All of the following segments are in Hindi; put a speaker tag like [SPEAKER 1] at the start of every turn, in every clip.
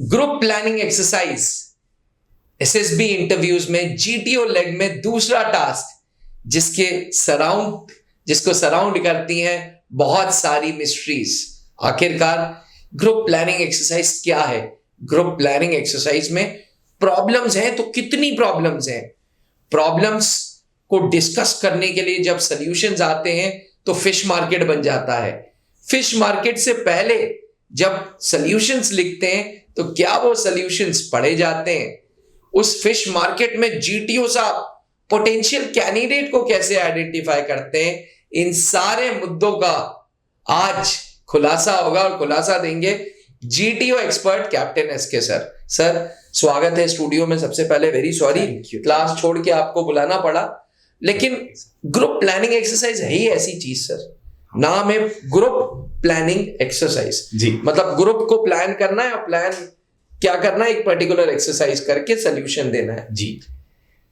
[SPEAKER 1] Group planning exercise SSB interviews में जीटीओ लेग में दूसरा टास्क जिसको सराउंड करती हैं बहुत सारी मिस्ट्रीज। आखिरकार ग्रुप प्लानिंग एक्सरसाइज क्या है? ग्रुप प्लानिंग एक्सरसाइज में प्रॉब्लम्स हैं, तो कितनी प्रॉब्लम्स हैं? प्रॉब्लम्स को डिस्कस करने के लिए जब सॉल्यूशंस आते हैं तो फिश मार्केट बन जाता है। फिश मार्केट से पहले जब सॉल्यूशंस लिखते हैं तो क्या वो सॉल्यूशंस पढ़े जाते हैं? उस फिश मार्केट में जीटीओ साहब पोटेंशियल कैंडिडेट को कैसे आइडेंटिफाई करते हैं? इन सारे मुद्दों का आज खुलासा होगा और खुलासा देंगे GTO expert captain SK sir. Sir स्वागत है स्टूडियो में। सबसे पहले वेरी सॉरी क्लास छोड़ के आपको बुलाना पड़ा, लेकिन ग्रुप प्लानिंग एक्सरसाइज है ही ऐसी चीज सर, नाम है ग्रुप प्लानिंग एक्सरसाइज जी। मतलब ग्रुप को प्लान करना है और प्लान क्या करना है, एक पर्टिकुलर एक्सरसाइज करके सोल्यूशन देना है जी।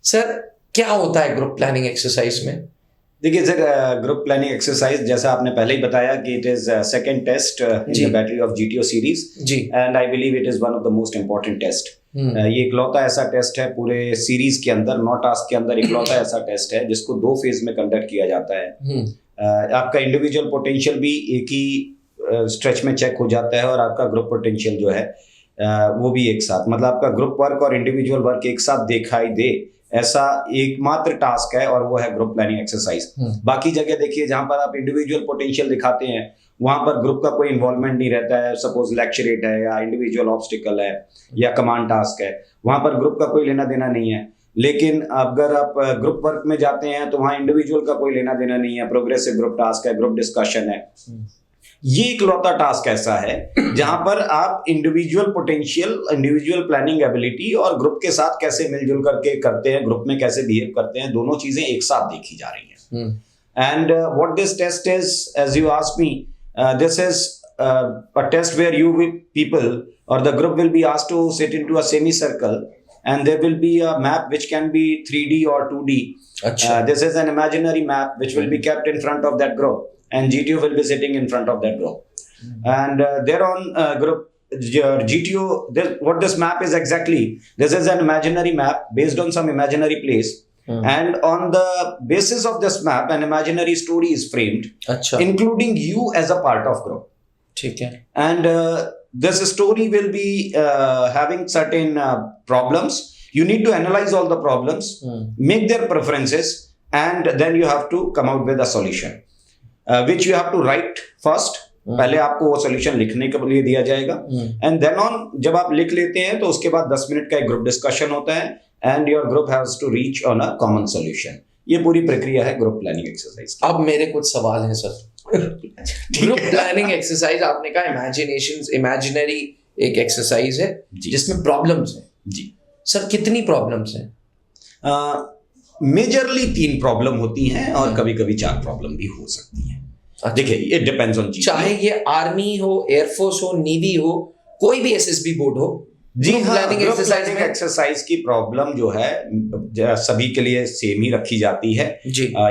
[SPEAKER 1] सर क्या होता है ग्रुप प्लानिंग एक्सरसाइज में?
[SPEAKER 2] देखिए सर, ग्रुप प्लानिंग एक्सरसाइज जैसा आपने पहले ही बताया कि it is second test in the battery of GTO series जी, and I believe it is one of the most important test. ये इकलौता ऐसा टेस्ट है पूरे सीरीज के अंदर, 9 टास्क के अंदर इकलौता ऐसा टेस्ट है जिसको 2 फेज में कंडक्ट किया जाता है। आपका इंडिविजुअल पोटेंशियल भी एक ही स्ट्रेच में चेक हो जाता है और आपका ग्रुप पोटेंशियल जो है वो भी एक साथ, मतलब आपका ग्रुप वर्क और इंडिविजुअल वर्क एक साथ दिखाई दे, ऐसा एकमात्र टास्क है और वो है ग्रुप प्लानिंग एक्सरसाइज। बाकी जगह देखिए जहां पर आप इंडिविजुअल पोटेंशियल दिखाते हैं वहां पर ग्रुप का कोई इन्वॉल्वमेंट नहीं रहता है। सपोज लेक्चरेट है या इंडिविजुअल ऑब्स्टिकल है या कमांड टास्क है, वहां पर ग्रुप का कोई लेना देना नहीं है। लेकिन अगर आप ग्रुप वर्क में जाते हैं तो वहां इंडिविजुअल का कोई लेना देना नहीं है, प्रोग्रेसिव ग्रुप टास्क है, ग्रुप डिस्कशन है। ये इकलौता टास्क ऐसा है जहां पर आप individual potential, individual planning ability और ग्रुप के साथ कैसे मिलजुल करके करते हैं, ग्रुप में कैसे बिहेव करते हैं, दोनों चीजें एक साथ देखी जा रही हैं। And what this test is, as you asked me, this is a test where you will people or the group will be asked to sit into a semicircle and there will be a map which can be 3D or 2D. This is an imaginary map which will be kept in front of that group and GTO will be sitting in front of that group. And there on group GTO, what this map is exactly, this is an imaginary map based on some imaginary place. And on the basis of this map an imaginary story is framed, including you as a part of group.
[SPEAKER 1] ठीक है।
[SPEAKER 2] And this story will be having certain problems. You need to analyze all the problems, make their preferences, and then you have to come out with a solution, which you have to write first. पहले आपको वो सोल्यूशन लिखने के लिए दिया जाएगा एंड देन ऑन जब आप लिख लेते हैं तो उसके बाद 10 मिनट का एक ग्रुप डिस्कशन होता है and your group has to reach on a common solution. ये पूरी प्रक्रिया है ग्रुप प्लानिंग एक्सरसाइज।
[SPEAKER 1] अब मेरे कुछ सवाल हैं सर। ग्रुप प्लानिंग एक्सरसाइज आपने कहा इमेजिनरी एक एक्सरसाइज है जिसमें प्रॉब्लम्स हैं जी। सर कितनी प्रॉब्लम्स हैं?
[SPEAKER 2] मेजरली 3 प्रॉब्लम होती हैं और कभी कभी 4 प्रॉब्लम भी हो सकती हैं। देखिए इट डिपेंड्स ऑन,
[SPEAKER 1] चाहे ये आर्मी हो, एयरफोर्स हो, नेवी हो, कोई भी एसएसबी बोर्ड हो
[SPEAKER 2] जी। प्लानिंग एक्सरसाइज की प्रॉब्लम जो है सभी के लिए सेम ही रखी जाती है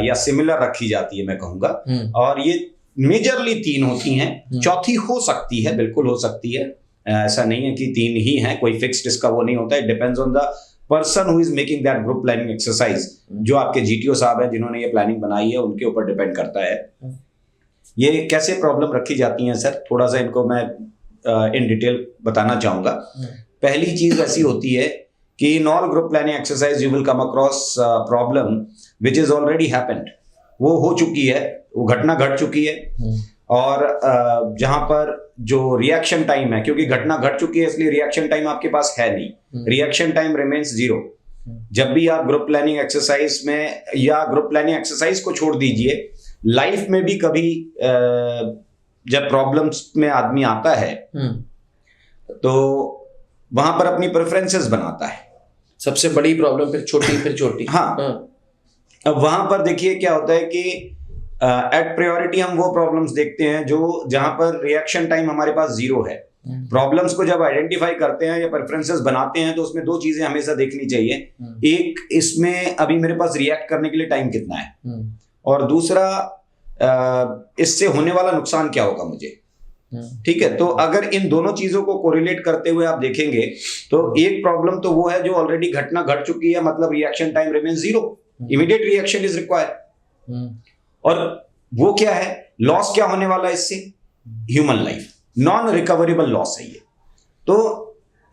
[SPEAKER 2] या सिमिलर रखी जाती है मैं कहूंगा, और ये मेजरली 3 होती हैं। चौथी हो सकती है, बिल्कुल हो सकती है, ऐसा नहीं है कि 3 ही हैं, कोई फिक्स्ड इसका वो नहीं होता है। It depends on the person who is making that group planning exercise. जो आपके जीटीओ साहब है जिन्होंने ये प्लानिंग बनाई है उनके ऊपर डिपेंड करता है। ये कैसे प्रॉब्लम रखी जाती हैं सर, थोड़ा सा इनको मैं इन डिटेल बताना चाहूंगा। पहली चीज ऐसी होती है कि in all group planning exercise you will come across problem which is already happened. वो हो चुकी है, वो घटना घट चुकी है और जहां पर जो रिएक्शन टाइम है, क्योंकि घटना घट चुकी है इसलिए रिएक्शन टाइम आपके पास है नहीं, रिएक्शन टाइम रिमेन्स 0। जब भी आप ग्रुप प्लानिंग एक्सरसाइज में, या ग्रुप प्लानिंग एक्सरसाइज को छोड़ दीजिए, लाइफ में भी कभी जब प्रॉब्लम्स में आदमी आता है तो वहां पर अपनी प्रेफरेंसेस बनाता है।
[SPEAKER 1] सबसे बड़ी प्रॉब्लम फिर छोटी, फिर छोटी।
[SPEAKER 2] हाँ। अब वहां पर देखिए क्या होता है कि एट प्रायोरिटी हम वो प्रॉब्लम्स देखते हैं जो जहां पर रिएक्शन टाइम हमारे पास 0 है। प्रॉब्लम्स को जब आइडेंटिफाई करते हैं या प्रेफरेंसेस बनाते हैं तो उसमें 2 चीजें हमेशा देखनी चाहिए। एक, इसमें अभी मेरे पास रिएक्ट करने के लिए टाइम कितना है, और दूसरा इससे होने वाला नुकसान क्या होगा मुझे। ठीक है, तो अगर इन दोनों चीजों को कोरिलेट करते हुए आप देखेंगे तो एक प्रॉब्लम तो वो है जो ऑलरेडी घटना घट चुकी है, मतलब reaction time remain 0, immediate reaction is required. और वो क्या है, लॉस क्या होने वाला है इससे, human life, non recoverable loss है ये। तो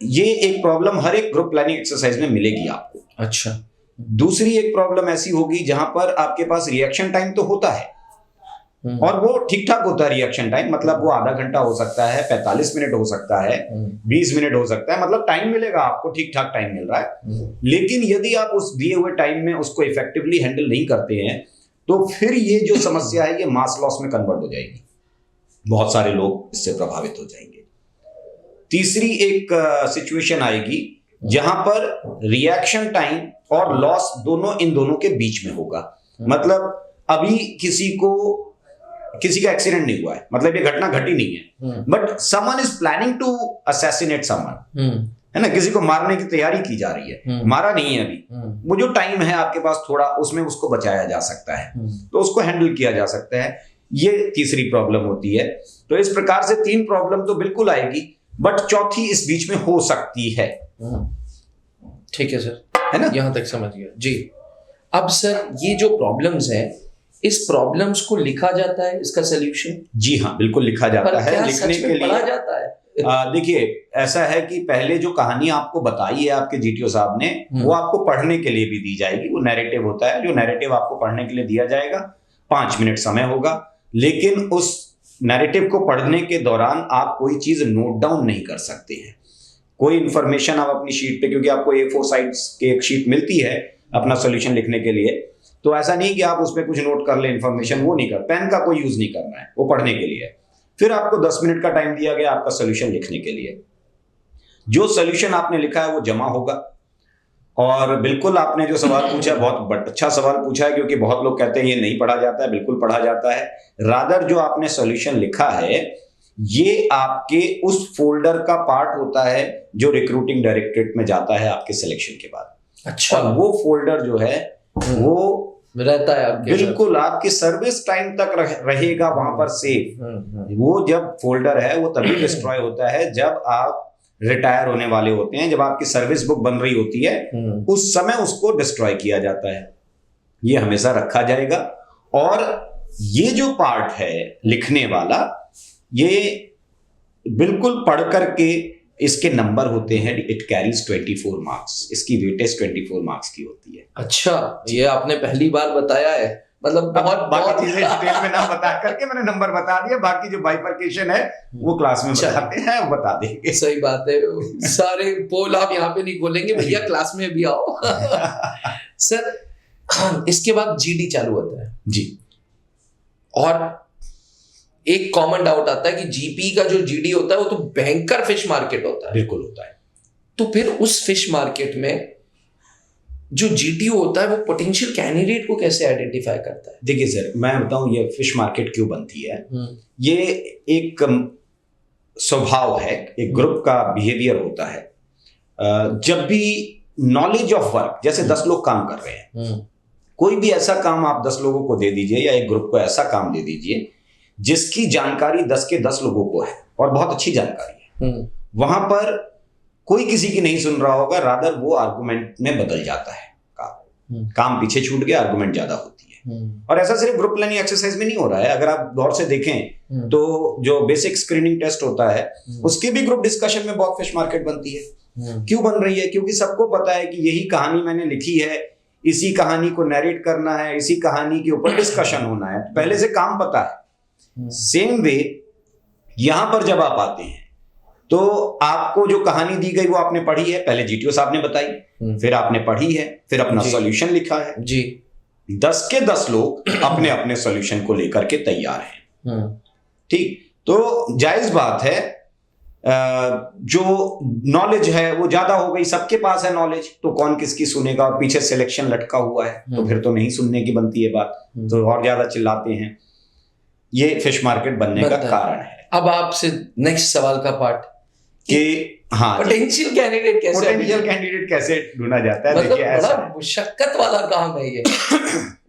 [SPEAKER 2] ये एक प्रॉब्लम हर एक ग्रुप प्लानिंग एक्सरसाइज में मिलेगी आपको।
[SPEAKER 1] अच्छा,
[SPEAKER 2] दूसरी एक प्रॉब्लम ऐसी होगी जहां पर आपके पास रिएक्शन टाइम तो होता है और वो ठीक ठाक होता है रिएक्शन टाइम, मतलब वो आधा घंटा हो सकता है, 45 मिनट हो सकता है, 20 मिनट हो सकता है, मतलब टाइम मिलेगा आपको, ठीक ठाक टाइम मिल रहा है। लेकिन यदि आप उस दिए हुए टाइम में उसको इफेक्टिवली हैंडल नहीं करते हैं तो फिर ये जो समस्या है ये मास लॉस में कन्वर्ट हो जाएगी, बहुत सारे लोग इससे प्रभावित हो जाएंगे। तीसरी एक सिचुएशन आएगी जहां पर रिएक्शन टाइम और लॉस दोनों इन दोनों के बीच में होगा। मतलब अभी किसी का एक्सीडेंट नहीं हुआ है, मतलब ये घटना घटी नहीं है, but someone is planning to assassinate someone, है ना, किसी को मारने की तैयारी की जा रही है, मारा नहीं है अभी, वो जो टाइम है आपके पास थोड़ा, उसमें उसको बचाया जा सकता है, तो उसको हैंडल किया जा सकता है। ये तीसरी प्रॉब्लम होती है। तो इस प्रकार से 3 प्रॉब्लम तो बिल्कुल आएगी, बट चौथी इस बीच में हो सकती है।
[SPEAKER 1] ठीक है सर,
[SPEAKER 2] है ना,
[SPEAKER 1] यहां तक समझ गया जी। अब सर ये जो प्रॉब्लम्स हैं, इस प्रॉब्लम्स को लिखा जाता है, इसका सोल्यूशन?
[SPEAKER 2] जी हाँ, बिल्कुल लिखा जाता है। लिखने के लिए
[SPEAKER 1] पढ़ा जाता है?
[SPEAKER 2] देखिए, ऐसा है कि पहले जो कहानी आपको बताई है आपके जीटीओ साहब ने, वो आपको पढ़ने के लिए भी दी जाएगी। वो नैरेटिव होता है, जो नैरेटिव आपको पढ़ने के लिए दिया जाएगा, 5 मिनट समय होगा, लेकिन उस नैरेटिव को पढ़ने के दौरान आप कोई चीज नोट डाउन नहीं कर सकते हैं। कोई इंफॉर्मेशन आप अपनी शीट पे, क्योंकि आपको A4 साइड्स की एक शीट मिलती है अपना सोल्यूशन लिखने के लिए, तो ऐसा नहीं कि आप उसमें कुछ नोट कर ले इंफॉर्मेशन, वो नहीं कर, पेन का कोई यूज नहीं करना है, वो पढ़ने के लिए। फिर आपको 10 मिनट का टाइम दिया गया आपका सोल्यूशन लिखने के लिए। जो सोल्यूशन आपने लिखा है वो जमा होगा। और बिल्कुल आपने जो सवाल पूछा है बहुत अच्छा सवाल पूछा है, क्योंकि बहुत लोग कहते हैं ये नहीं पढ़ा जाता है। बिल्कुल पढ़ा जाता है। रादर जो आपने सोल्यूशन लिखा है ये आपके उस फोल्डर का पार्ट होता है जो रिक्रूटिंग डायरेक्टरेट में जाता है आपके सिलेक्शन के बाद।
[SPEAKER 1] अच्छा,
[SPEAKER 2] और वो फोल्डर जो है वो
[SPEAKER 1] रहता है आपके,
[SPEAKER 2] बिल्कुल आपकी सर्विस टाइम तक रहेगा वहां पर सेफ। वो जब फोल्डर है वो तभी डिस्ट्रॉय होता है जब आप रिटायर होने वाले होते हैं, जब आपकी सर्विस बुक बन रही होती है, उस समय उसको डिस्ट्रॉय किया जाता है। ये हमेशा रखा जाएगा। और ये जो पार्ट है लिखने वाला, ये बिल्कुल पढ़ करके इसके नंबर होते हैं। इट कैरीज 24 मार्क्स, इसकी वेटेज 24 मार्क्स की होती है।
[SPEAKER 1] अच्छा, ये आपने पहली बार बताया है, मतलब
[SPEAKER 2] बाकी चीजें डिटेल में ना बता करके मैंने नंबर बता दिया, बाकी जो बाइफरकेशन है वो क्लास में बताते हैं, वो बता देंगे।
[SPEAKER 1] सही बात है, सारे पोल आप यहाँ पे नहीं खोलेंगे भैया, क्लास में भी आओ। सर इसके बाद जीडी चालू होता है
[SPEAKER 2] जी,
[SPEAKER 1] और एक कॉमन डाउट आता है कि जीपी का जो जीडी होता है वो तो भयंकर फिश मार्केट होता है।
[SPEAKER 2] बिल्कुल होता है।
[SPEAKER 1] तो फिर उस फिश मार्केट में जो जीटीओ होता है वो पोटेंशियल कैंडिडेट को कैसे आइडेंटिफाई करता है?
[SPEAKER 2] देखिए सर, मैं बताऊं ये फिश मार्केट क्यों बनती है। ये एक स्वभाव है, एक ग्रुप का बिहेवियर होता है। जब भी नॉलेज ऑफ वर्क, जैसे 10 लोग काम कर रहे हैं, कोई भी ऐसा काम आप 10 लोगों को दे दीजिए या एक ग्रुप को ऐसा काम दे दीजिए जिसकी जानकारी 10 के 10 लोगों को है और बहुत अच्छी जानकारी है, वहां पर कोई किसी की नहीं सुन रहा होगा, रादर वो आर्गुमेंट में बदल जाता है। काम पीछे छूट गया, आर्गुमेंट ज्यादा होती है। और ऐसा सिर्फ ग्रुप प्लानिंग एक्सरसाइज में नहीं हो रहा है। अगर आप गौर से देखें तो जो बेसिक स्क्रीनिंग टेस्ट होता है उसके भी ग्रुप डिस्कशन में बहुत फिश मार्केट बनती है। क्यों बन रही है? क्योंकि सबको पता है कि यही कहानी मैंने लिखी है, इसी कहानी को नरेट करना है, इसी कहानी के ऊपर डिस्कशन होना है, पहले से काम पता है। सेम वे यहां पर जब आप आते हैं तो आपको जो कहानी दी गई वो आपने पढ़ी है, पहले जीटीओ साहब ने बताई, फिर आपने पढ़ी है, फिर अपना सॉल्यूशन लिखा है जी। 10 के 10 लोग अपने अपने सॉल्यूशन को लेकर के तैयार हैं। ठीक, तो जायज बात है, जो नॉलेज है वो ज्यादा हो गई, सबके पास है नॉलेज, तो कौन किसकी सुनेगा? और पीछे सिलेक्शन लटका हुआ है तो फिर तो नहीं सुनने की बनती है बात, तो और ज्यादा चिल्लाते हैं। ये फिश मार्केट बनने का कारण है।
[SPEAKER 1] अब आपसे नेक्स्ट सवाल का पार्ट
[SPEAKER 2] कि हाँ,
[SPEAKER 1] पोटेंशियल कैंडिडेट
[SPEAKER 2] कैसे ढूंढा जाता है?
[SPEAKER 1] मतलब
[SPEAKER 2] देखिए
[SPEAKER 1] बड़ा
[SPEAKER 2] ऐसा
[SPEAKER 1] मुशक्कत वाला काम है ये।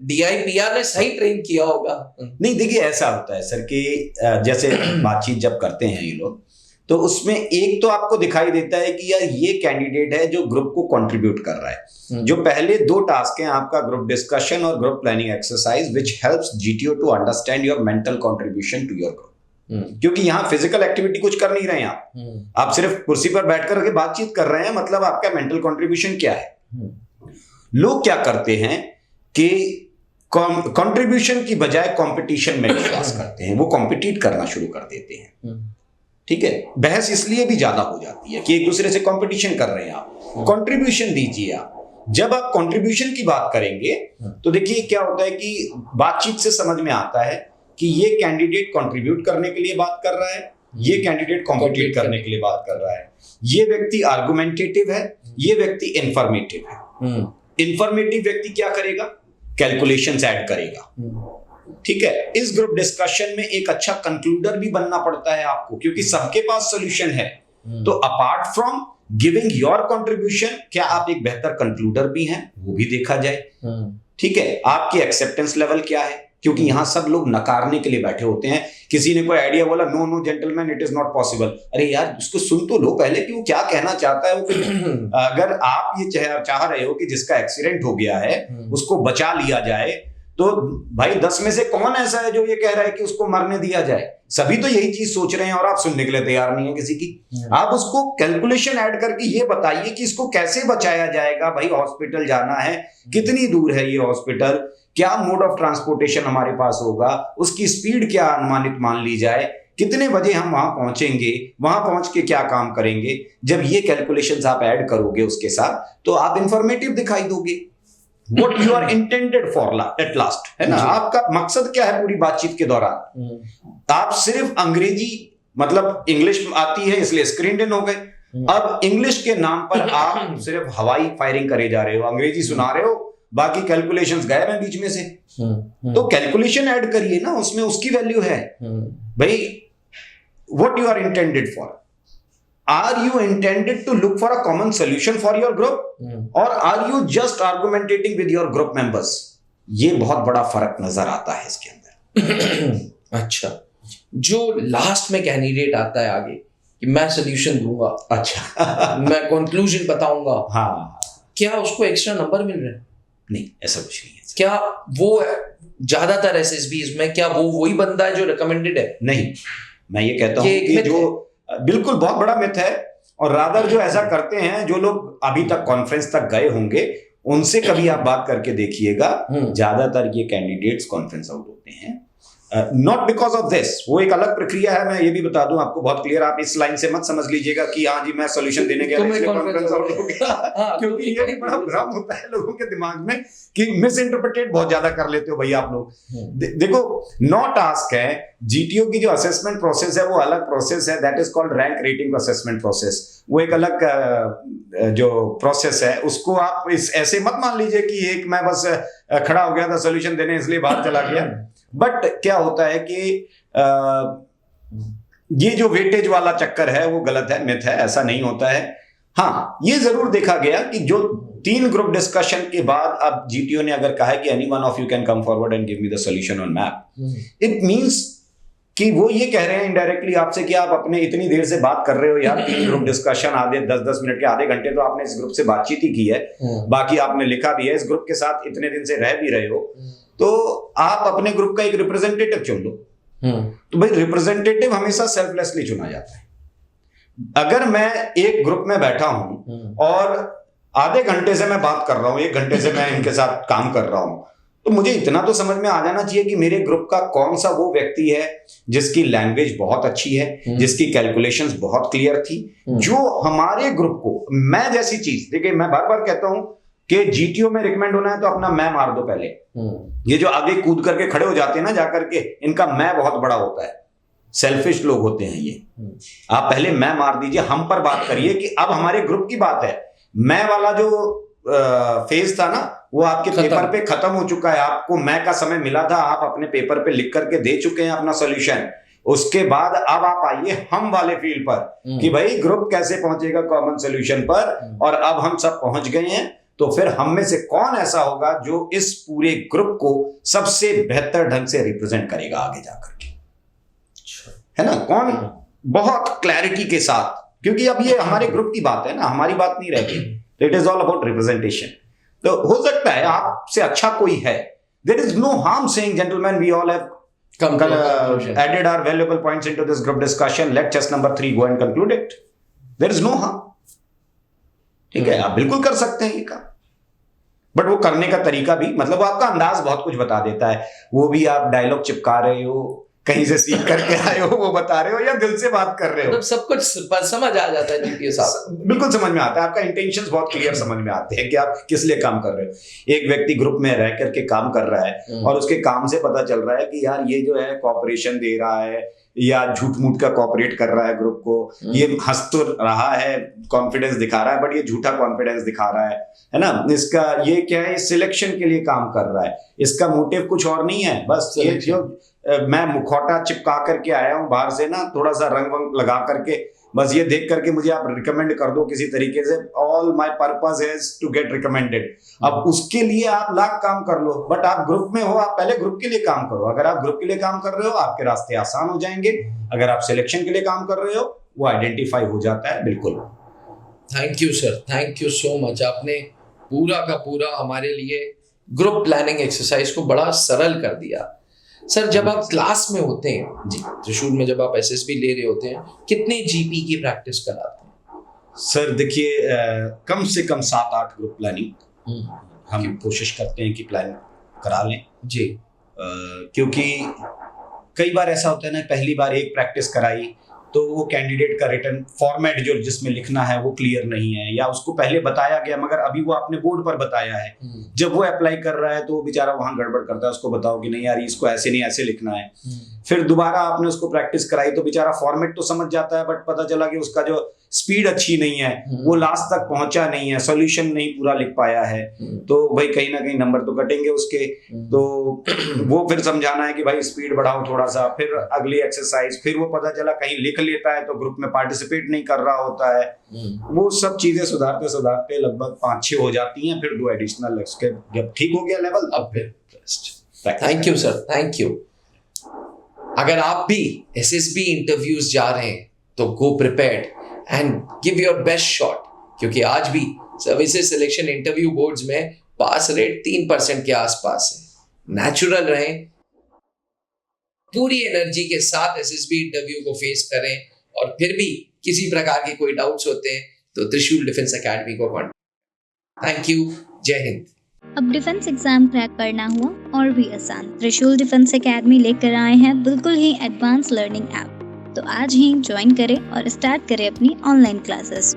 [SPEAKER 1] DIPR ने सही ट्रेन किया होगा।
[SPEAKER 2] नहीं, देखिए ऐसा होता है सर कि जैसे बातचीत जब करते हैं ये लोग, तो उसमें एक तो आपको दिखाई देता है कि यार ये कैंडिडेट है जो ग्रुप को कंट्रीब्यूट कर रहा है। जो पहले 2 टास्क हैं आपका, ग्रुप डिस्कशन और group planning exercise, which helps GTO to understand your mental contribution to your group. क्योंकि यहाँ फिजिकल एक्टिविटी कुछ कर नहीं रहे हैं आप सिर्फ कुर्सी पर बैठकर के बातचीत कर रहे हैं, मतलब आपका मेंटल कंट्रीब्यूशन क्या है। लोग क्या करते हैं कि कंट्रीब्यूशन की बजाय कंपटीशन में विश्वास करते हैं, वो कॉम्पिटिट करना शुरू कर देते हैं। ठीक है, बहस इसलिए भी ज्यादा हो जाती है कि एक दूसरे से कंपटीशन कर रहे हैं आप, कंट्रीब्यूशन दीजिए आप। जब आप कंट्रीब्यूशन की बात करेंगे तो देखिए क्या होता है कि बातचीत से समझ में आता है कि ये कैंडिडेट कंट्रीब्यूट करने के लिए बात कर रहा है, ये कैंडिडेट कॉम्पिटिट करने के लिए बात कर रहा है, ये व्यक्ति आर्गुमेंटेटिव है, ये व्यक्ति इंफॉर्मेटिव है। इंफॉर्मेटिव व्यक्ति क्या करेगा? कैलकुलेशंस ऐड करेगा। ठीक है, इस ग्रुप डिस्कशन में एक अच्छा कंक्लूडर भी बनना पड़ता है आपको, क्योंकि सबके पास सॉल्यूशन है। तो apart from giving your contribution, क्या आप एक बेहतर कंक्लूडर भी हैं, वो भी देखा जाए। ठीक है, आपकी एक्सेप्टेंस लेवल क्या है, क्योंकि यहां सब लोग नकारने के लिए बैठे होते हैं। किसी ने कोई आइडिया बोला, no no gentleman, it is not possible. अरे यार, उसको सुन तो लो पहले कि वो क्या कहना चाहता है। वो अगर आप ये चाह रहे हो कि जिसका एक्सीडेंट हो गया है उसको बचा लिया जाए, तो भाई 10 में से कौन ऐसा है जो ये कह रहा है कि उसको मरने दिया जाए? सभी तो यही चीज सोच रहे हैं और आप सुनने के लिए तैयार नहीं है किसी की। आप उसको कैलकुलेशन ऐड करके ये बताइए कि इसको कैसे बचाया जाएगा। भाई हॉस्पिटल जाना है, कितनी दूर है ये हॉस्पिटल, क्या मोड ऑफ ट्रांसपोर्टेशन हमारे पास होगा, उसकी स्पीड क्या अनुमानित मान ली जाए, कितने बजे हम वहां पहुंचेंगे, वहां पहुंच के क्या काम करेंगे। जब ये कैलकुलेशंस आप ऐड करोगे उसके साथ, तो आप इंफॉर्मेटिव दिखाई दोगे। What you are intended for at last, है ना? आपका मकसद क्या है पूरी बातचीत के दौरान? आप सिर्फ अंग्रेजी, मतलब इंग्लिश आती है इसलिए स्क्रीन इन हो गए। अब इंग्लिश के नाम पर आप सिर्फ हवाई फायरिंग करे जा रहे हो, अंग्रेजी सुना रहे हो, बाकी कैलकुलेशंस गायब हैं बीच में से। तो कैलकुलेशन ऐड करिए ना, उसमें उसकी वैल्यू है। भाई what you are intended for? Are you intended to look for a common solution for your group, or are you just argumentating with your group members? ये बहुत बड़ा फर्क नजर आता है इसके अंदर।
[SPEAKER 1] अच्छा, जो लास्ट में कैंडिडेट आता है आगे कि मैं सोल्यूशन दूंगा, अच्छा मैं कंक्लूजन बताऊंगा, हाँ, क्या उसको एक्स्ट्रा नंबर मिल रहे हैं?
[SPEAKER 2] नहीं, ऐसा कुछ नहीं है।
[SPEAKER 1] क्या वो ज्यादातर SSBs में क्या वो वही बंदा है जो रिकमेंडेड है?
[SPEAKER 2] नहीं, मैं ये कहता हूँ कि जो बिल्कुल बहुत बड़ा मिथ है, और रादर जो ऐसा करते हैं, जो लोग अभी तक कॉन्फ्रेंस तक गए होंगे, उनसे कभी आप बात करके देखिएगा, ज्यादातर ये कैंडिडेट्स कॉन्फ्रेंस आउट होते हैं। नॉट बिकॉज ऑफ दिस, वो एक अलग प्रक्रिया है। मैं ये भी बता दूं आपको बहुत क्लियर, आप इस लाइन से मत समझ लीजिएगा कि हाँ जी मैं सॉल्यूशन देने गया इसलिए कॉन्फ्रेंस आउट हो गया, क्योंकि ये भी बड़ा भ्रम होता है लोगों के दिमाग में कि मिस इंटरप्रिटेट बहुत ज्यादा कर लेते हो भैया आप लोग। देखो, 9 टास्क है, GTO की जो असेसमेंट प्रोसेस है वो अलग प्रोसेस है, that is called rank rating assessment process. वो एक अलग जो प्रोसेस है, उसको आप ऐसे मत मान लीजिए कि एक मैं बस खड़ा हो गया था सॉल्यूशन देने इसलिए बाहर चला गया। बट क्या होता है कि ये जो वेटेज वाला चक्कर है वो गलत है, मिथ है, ऐसा नहीं होता है। हाँ, ये जरूर देखा गया कि जो 3 ग्रुप डिस्कशन के बाद अब GTO ने अगर कहा है कि any one of you can come forward and give me the solution on map, it means कि वो ये कह रहे हैं इनडायरेक्टली आपसे कि आप अपने इतनी देर से बात कर रहे हो यार, 3 ग्रुप डिस्कशन, आधे 10-10 मिनट के, आधे घंटे तो आपने इस ग्रुप से बातचीत ही की है, बाकी आपने लिखा भी है, इस ग्रुप के साथ इतने दिन से रह भी रहे हो, तो आप अपने ग्रुप का एक रिप्रेजेंटेटिव चुन लो। तो भाई रिप्रेजेंटेटिव हमेशा सेल्फलेसली चुना जाता है। अगर मैं एक ग्रुप में बैठा हूं और आधे घंटे से मैं बात कर रहा हूं, 1 घंटे से मैं इनके साथ काम कर रहा हूं, तो मुझे इतना तो समझ में आ जाना चाहिए कि मेरे ग्रुप का कौन सा वो व्यक्ति है जिसकी लैंग्वेज बहुत अच्छी है, जिसकी कैलकुलेशंस बहुत क्लियर थी, जो हमारे ग्रुप को, मैं जैसी चीज, देखिए मैं बार बार कहता हूं कि GTO में रिकमेंड होना है तो अपना मैं मार दो पहले। ये जो आगे कूद करके खड़े हो जाते हैं ना जाकर के, इनका मैं बहुत बड़ा होता है, सेल्फिश लोग होते हैं ये। आप पहले मैं मार दीजिए, हम पर बात करिए कि अब हमारे ग्रुप की बात है। मैं वाला जो फेज था ना, वो आपके पेपर पे खत्म हो चुका है। आपको मैं का समय मिला था, आप अपने पेपर पे लिख करके दे चुके हैं अपना सॉल्यूशन। उसके बाद अब आप आइए हम वाले फील्ड पर कि भाई ग्रुप कैसे पहुंचेगा कॉमन सोल्यूशन पर, और अब हम सब पहुंच गए हैं, तो फिर हम में से कौन ऐसा होगा जो इस पूरे ग्रुप को सबसे बेहतर ढंग से रिप्रेजेंट करेगा आगे जाकर के, है ना? कौन बहुत क्लैरिटी के साथ, क्योंकि अब ये हमारे ग्रुप की बात है ना, हमारी बात नहीं रहती, it is all about representation. तो हो सकता है आपसे अच्छा कोई है, there is no harm saying gentleman we all have added our valuable points into this group discussion, let chess number 3 go and conclude it, there is no harm, ठीक है? आप बिल्कुल कर सकते हैं ये काम, बट वो करने का तरीका भी, मतलब आपका अंदाज बहुत कुछ बता देता है, वो भी आप डायलॉग चिपका रहे हो, कहीं से सीख करके आए हो वो बता रहे हो, या दिल से बात कर रहे हो,
[SPEAKER 1] सब कुछ समझ आ जाता है जीटीओ साहब,
[SPEAKER 2] बिल्कुल समझ में आता है, आपका इंटेंशंस बहुत क्लियर समझ में आते हैं कि आप किस लिए काम कर रहे हो। एक व्यक्ति ग्रुप में रह करके काम कर रहा है और उसके काम से पता चल रहा है कि यार ये जो है कॉपरेशन दे रहा है या झूठ मूठ का कॉपरेट कर रहा है ग्रुप को, ये हंस तो रहा है, कॉन्फिडेंस दिखा रहा है, बट ये झूठा कॉन्फिडेंस दिखा रहा है ना? इसका ये क्या है, सिलेक्शन के लिए काम कर रहा है, इसका मोटिव कुछ और नहीं है, बस ये जो मैं मुखौटा चिपका करके आया हूं बाहर से ना, थोड़ा सा रंग वंग लगा करके, बस ये देख करके मुझे आप रिकमेंड कर दो किसी तरीके से, all my purpose is to get recommended. अब उसके लिए आप लाख काम कर लो, बट आप ग्रुप में हो, आप पहले ग्रुप के लिए काम करो। अगर आप ग्रुप के लिए काम कर रहे हो आपके रास्ते आसान हो जाएंगे, अगर आप सिलेक्शन के लिए काम कर रहे हो वो आइडेंटिफाई हो जाता है। बिल्कुल,
[SPEAKER 1] thank you sir, thank you so much. आपने पूरा का पूरा हमारे लिए ग्रुप प्लानिंग एक्सरसाइज को बड़ा सरल कर दिया। सर, जब आप क्लास में होते हैं जी, त्रिशूल में जब आप एसएसबी ले रहे होते हैं, कितने जीपी की प्रैक्टिस कराते हैं?
[SPEAKER 2] सर देखिए, कम से कम 7-8 ग्रुप प्लानिंग हम कोशिश करते हैं कि प्लान करा लें
[SPEAKER 1] जी,
[SPEAKER 2] क्योंकि कई बार ऐसा होता है ना, पहली बार एक प्रैक्टिस कराई तो वो कैंडिडेट का रिटर्न फॉर्मेट जो जिसमें लिखना है वो क्लियर नहीं है, या उसको पहले बताया गया मगर अभी वो आपने बोर्ड पर बताया है, जब वो अप्लाई कर रहा है तो वो बेचारा वहां गड़बड़ करता है, उसको बताओ कि नहीं यार इसको ऐसे नहीं ऐसे लिखना है। फिर दोबारा आपने उसको प्रैक्टिस कराई तो बेचारा फॉर्मेट तो समझ जाता है, बट पता चला कि उसका जो स्पीड अच्छी नहीं है, वो लास्ट तक पहुंचा नहीं है, सॉल्यूशन नहीं पूरा लिख पाया है, तो भाई कहीं ना कहीं नंबर तो कटेंगे उसके। तो वो फिर समझाना है कि भाई स्पीड बढ़ाओ थोड़ा सा, फिर अगली एक्सरसाइज, फिर वो पता चला कहीं लिख लेता है तो ग्रुप में पार्टिसिपेट नहीं कर रहा होता है। वो सब चीजें सुधारते सुधारते लगभग 5-6 हो जाती हैं, फिर 2 एडिशनल के जब ठीक हो गया लेवल, अब फिर
[SPEAKER 1] thank you sir, thank you. अगर आप भी एसएसबी इंटरव्यूज जा रहे हैं तो go prepared and give your best shot, क्योंकि आज भी सर्विसेज सिलेक्शन इंटरव्यू बोर्ड्स में पास रेट 3% के आसपास है। नेचुरल रहें, पूरी एनर्जी के साथ एसएसबी इंटरव्यू को फेस करें, और फिर भी किसी प्रकार के कोई डाउट्स होते हैं तो त्रिशूल डिफेंस एकेडमी को कॉन्टैक्ट। थैंक यू, जय हिंद।
[SPEAKER 3] अब डिफेंस एग्जाम क्रैक करना हुआ और भी आसान, त्रिशूल डिफेंस एकेडमी लेकर आए हैं बिल्कुल ही एडवांस लर्निंग ऐप। तो आज ही ज्वाइन करें और स्टार्ट करें अपनी ऑनलाइन क्लासेस।